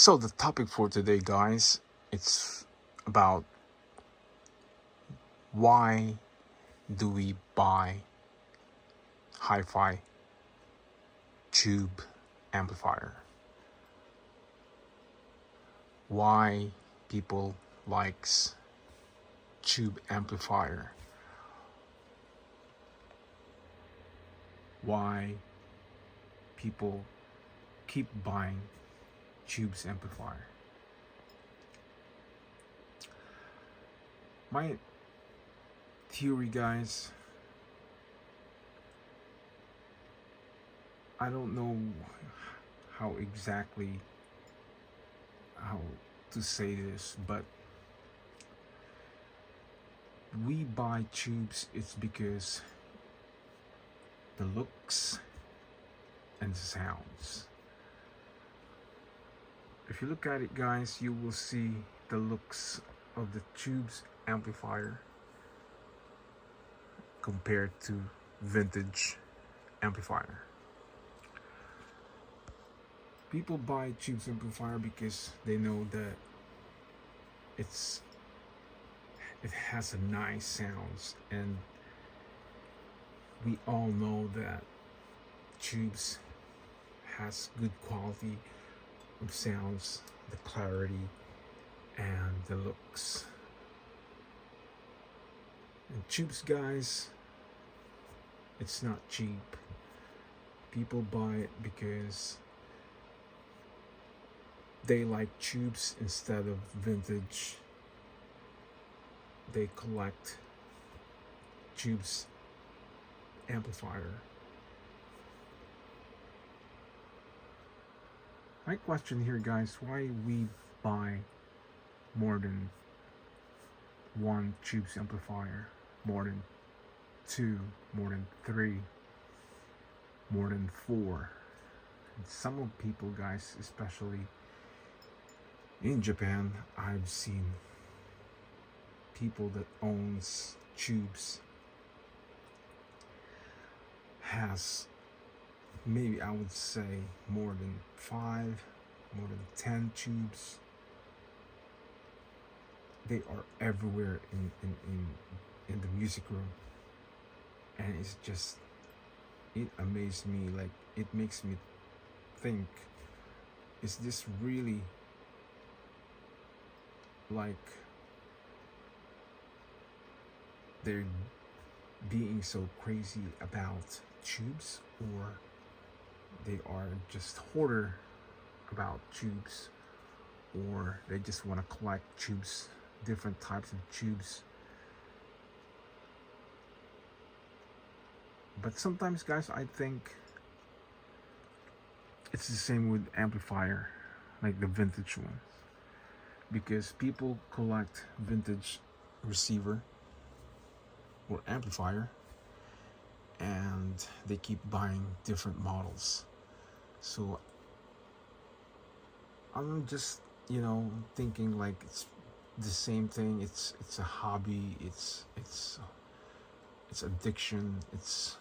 So the topic for today, guys, it's about why do we buy hi-fi tube amplifier? Why people likes tube amplifier? Why people keep buying tubes amplifier? My theory, guys, I don't know how exactly how to say this, but we buy tubes, it's because the looks and sounds. If you look at it, guys, you will see the looks of the tubes amplifier compared to vintage amplifier. People buy tubes amplifier because they know that it has a nice sounds, and we all know that tubes has good quality of sounds, the clarity and the looks. And tubes, guys, it's not cheap. People buy it because they like tubes instead of vintage. They collect tubes amplifier. My question here, guys, why we buy more than one tubes amplifier, more than two, more than three, more than four? And some of people, guys, especially in Japan, I've seen people that owns tubes has, maybe I would say, more than 5, more than 10 tubes. They are everywhere in the music room, and it's just, it amazed me. Like, it makes me think, is this really like they're being so crazy about tubes, or they are just hoarder about tubes, or they just want to collect tubes, different types of tubes? But sometimes, guys, I think it's the same with amplifier, like the vintage ones, because people collect vintage receiver or amplifier, and they keep buying different models. So I'm just, thinking like it's the same thing. It's a hobby. It's addiction. It's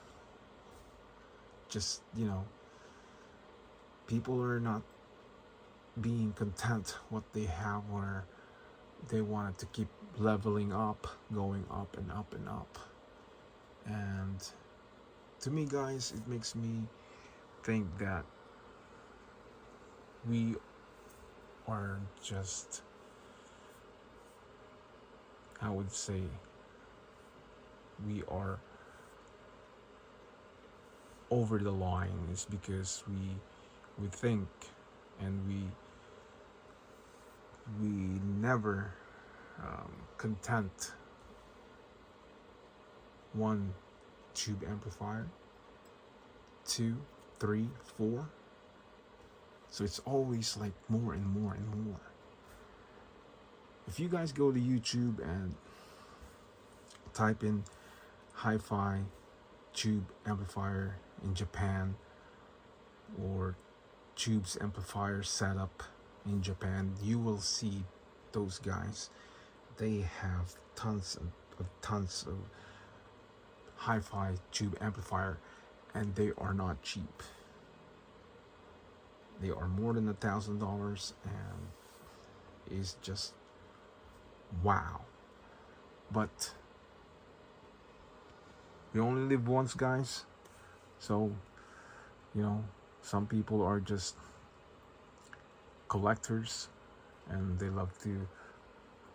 just, people are not being content what they have, or they wanted to keep leveling up, going up and up and up. And to me, guys, it makes me think that we are just, I would say, we are over the line. Is because we think, and we never content one tube amplifier, 2, 3, 4. So it's always like more and more and more. If you guys go to YouTube and type in hi-fi tube amplifier in Japan, or tubes amplifier setup in Japan, you will see those guys. They have tons of hi-fi tube amplifier, and they are not cheap. They are more than $1,000, and it's just wow. But we only live once, guys. So, you know, some people are just collectors, and they love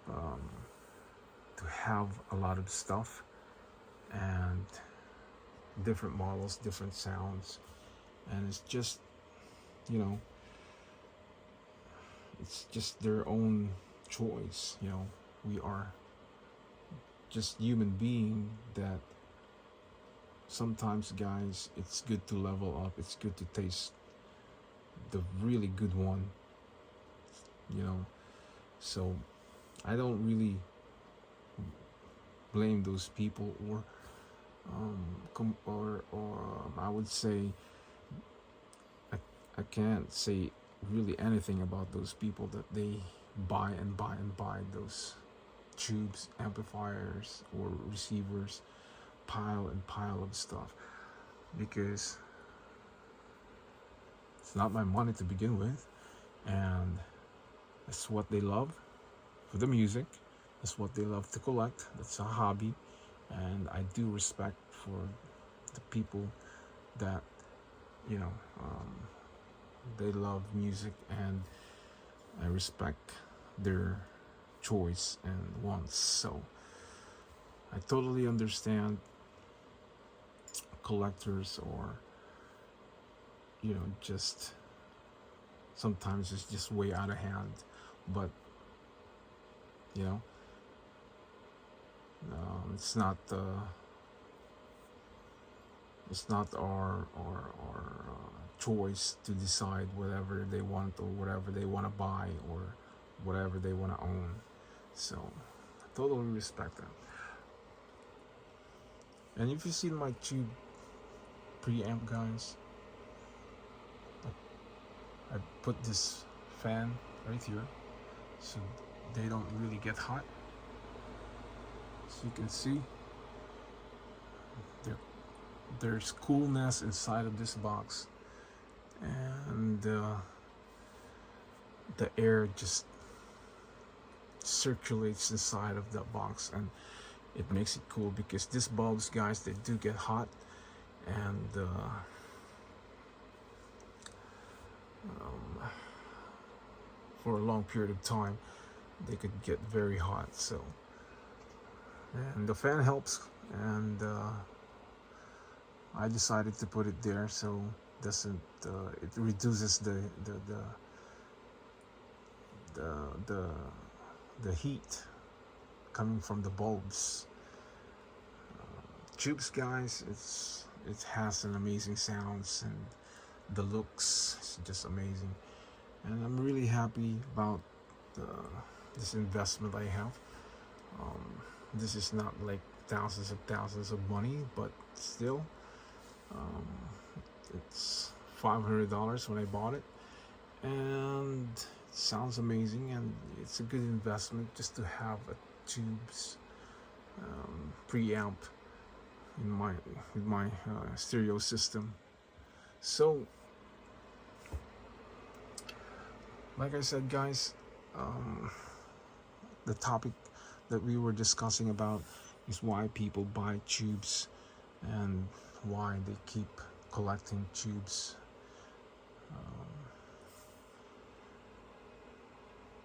um, to have a lot of stuff and different models, different sounds, and it's just, you know, it's just their own choice. You know, we are just human being that sometimes, guys, it's good to level up. It's good to taste the really good one, you know. So I don't really blame those people, or I would say I can't say really anything about those people that they buy and buy and buy those tubes, amplifiers, or receivers, pile and pile of stuff, because it's not my money to begin with, and that's what they love for the music. That's what they love to collect. That's a hobby, and I do respect for the people that, you know, they love music, and I respect their choice and wants. So I totally understand collectors, or, you know, just sometimes it's just way out of hand. But, you know, it's not our choice to decide whatever they want, or whatever they want to buy, or whatever they want to own. So I totally respect that. And if you see my tube preamp, guys, I put this fan right here so they don't really get hot. So you can see there's coolness inside of this box, and the air just circulates inside of that box, and it makes it cool, because these bulbs, guys, they do get hot, and for a long period of time they could get very hot. So, and the fan helps, and I decided to put it there so doesn't it reduces the heat coming from the bulbs. Tubes, guys, it has an amazing sounds, and the looks is just amazing, and I'm really happy about this investment I have. This is not like thousands of money, but still, it's $500 when I bought it, and it sounds amazing, and it's a good investment just to have a tubes preamp in my stereo system. So, like I said, guys, the topic that we were discussing about is why people buy tubes, and why they keep collecting tubes.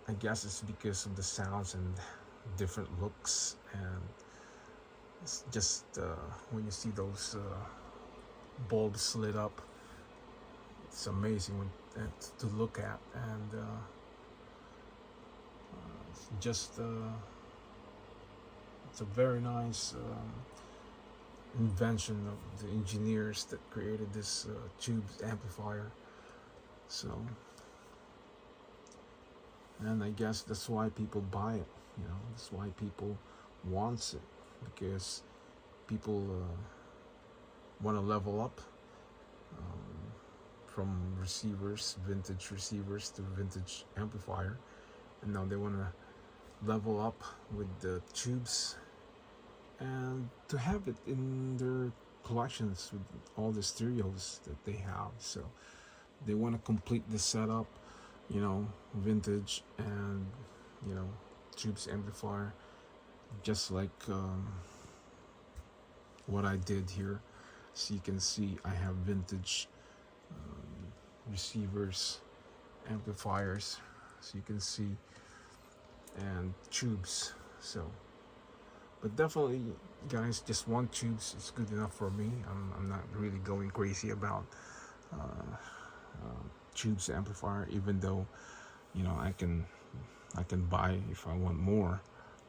I guess it's because of the sounds and different looks, and it's just when you see those bulbs lit up, it's amazing to look at, and it's just it's a very nice invention of the engineers that created this tube amplifier. So, and I guess that's why people buy it. You know, that's why people wants it, because people want to level up from receivers, vintage receivers, to vintage amplifier, and now they want to level up with the tubes, and to have it in their collections with all the stereos that they have. So they want to complete the setup, you know, vintage and, you know, tubes amplifier, just like what I did here. So you can see I have vintage receivers, amplifiers, so you can see, and tubes. So, but definitely, guys, just one tubes is good enough for me. I'm not really going crazy about tubes amplifier, even though, you know, I can buy if I want more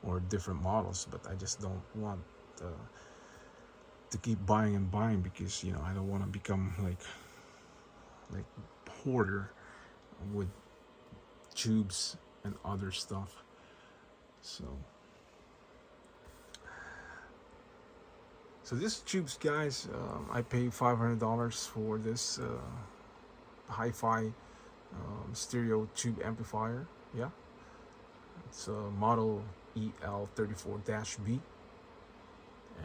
or different models, but I just don't want to keep buying and buying, because, you know, I don't want to become like hoarder with tubes and other stuff. So this tubes, guys, I paid $500 for this hi-fi stereo tube amplifier. Yeah, it's a model EL34-B,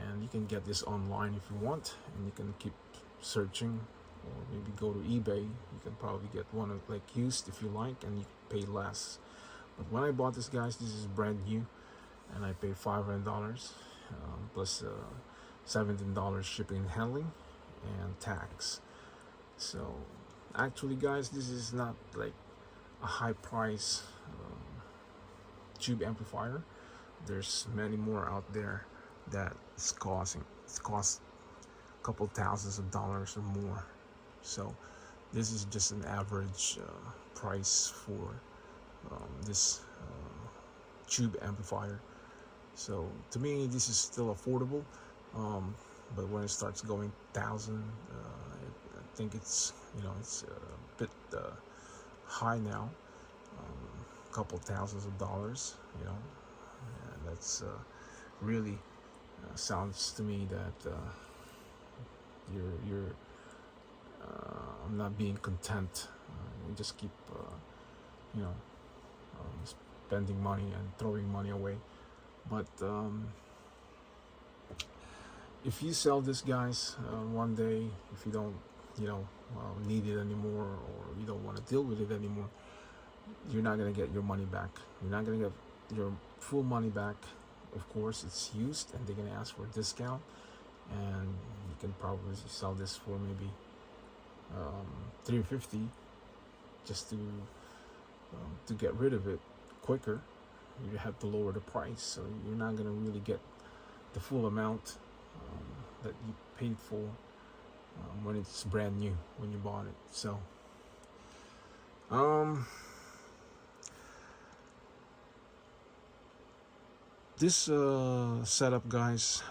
and you can get this online if you want, and you can keep searching, or maybe go to eBay. You can probably get one of, like, used if you like, and you pay less. But when I bought this, guys, this is brand new, and I paid $500 plus $17 shipping and handling and tax. So actually, guys, this is not like a high price tube amplifier. There's many more out there that cost a couple thousands of dollars or more. So this is just an average price for this tube amplifier. So to me, this is still affordable, but when it starts going thousand, I think it's, you know, it's a bit high now. A couple thousands of dollars, you know, and that's really sounds to me that you're I'm not being content. You just keep you know, spending money and throwing money away. But if you sell this, guys, one day, if you don't, you know, need it anymore, or you don't want to deal with it anymore, you're not going to get your money back. You're not going to get your full money back. Of course, it's used, and they're going to ask for a discount, and you can probably sell this for maybe $350 just to get rid of it quicker. You have to lower the price, so you're not going to really get the full amount that you paid for when it's brand new, when you bought it. So this setup, guys,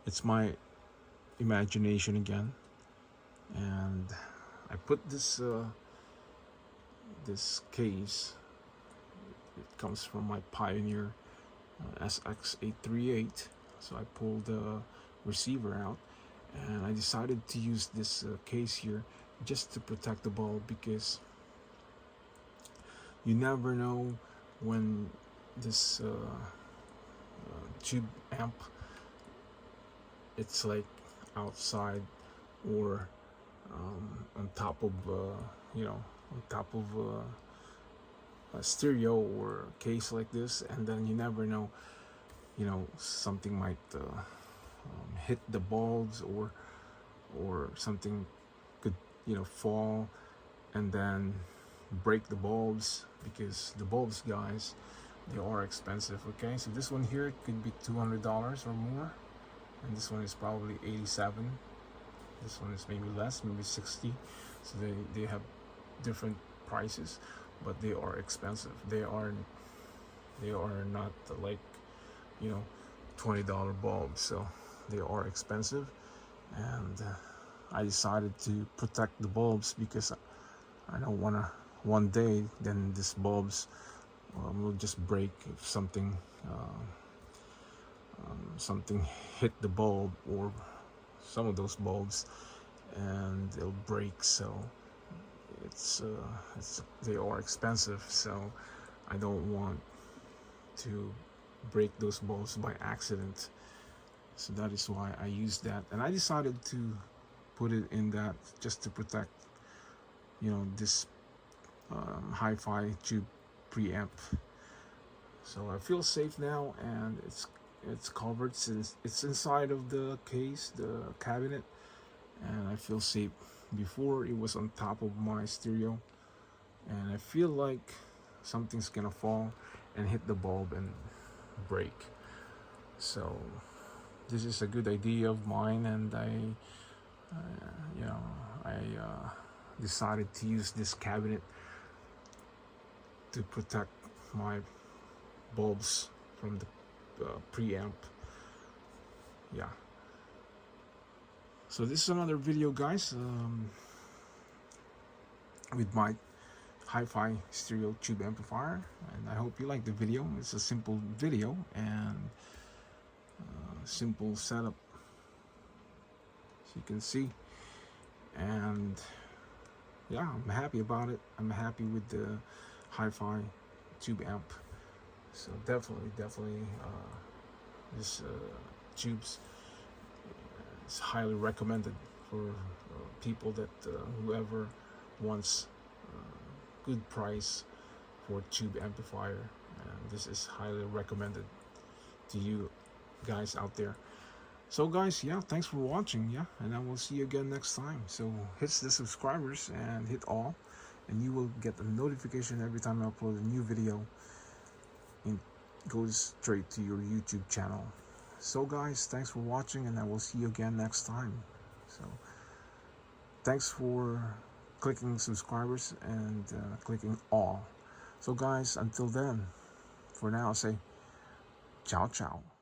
it's my imagination again, and I put this this case. It comes from my Pioneer SX838. So I pulled the receiver out, and I decided to use this case here just to protect the bulb, because you never know when this tube amp, it's like outside, or on top of you know, on top of a stereo or case like this, and then you never know, you know, something might hit the bulbs, or something could, you know, fall and then break the bulbs, because the bulbs, guys, they are expensive. Okay, so this one here could be $200 or more, and this one is probably $87. This one is maybe less, maybe $60. So they have different prices, but they are expensive. They are not like, you know, $20 bulbs. So they are expensive, and I decided to protect the bulbs, because I don't want to one day then these bulbs will just break if something something hit the bulb, or some of those bulbs, and they'll break. So it's they are expensive, so I don't want to break those bulbs by accident. So that is why I used that, and I decided to put it in that just to protect, you know, this hi-fi tube preamp. So I feel safe now, and it's covered since it's inside of the case, the cabinet, and I feel safe. Before it was on top of my stereo, and I feel like something's gonna fall and hit the bulb and break. So this is a good idea of mine, and you know, I decided to use this cabinet to protect my bulbs from the preamp. Yeah. So this is another video, guys, with my hi-fi stereo tube amplifier, and I hope you like the video. It's a simple video and simple setup, as you can see, and yeah, I'm happy about it. I'm happy with the hi-fi tube amp. So definitely this tubes is highly recommended for people that whoever wants good price for tube amplifier, and this is highly recommended to you guys out there. So guys, yeah, thanks for watching, yeah, and I will see you again next time. So hit the subscribers and hit all, and you will get a notification every time I upload a new video. It goes straight to your YouTube channel. So guys, thanks for watching, and I will see you again next time. So thanks for clicking subscribers and clicking all. So guys, until then, for now, say ciao ciao.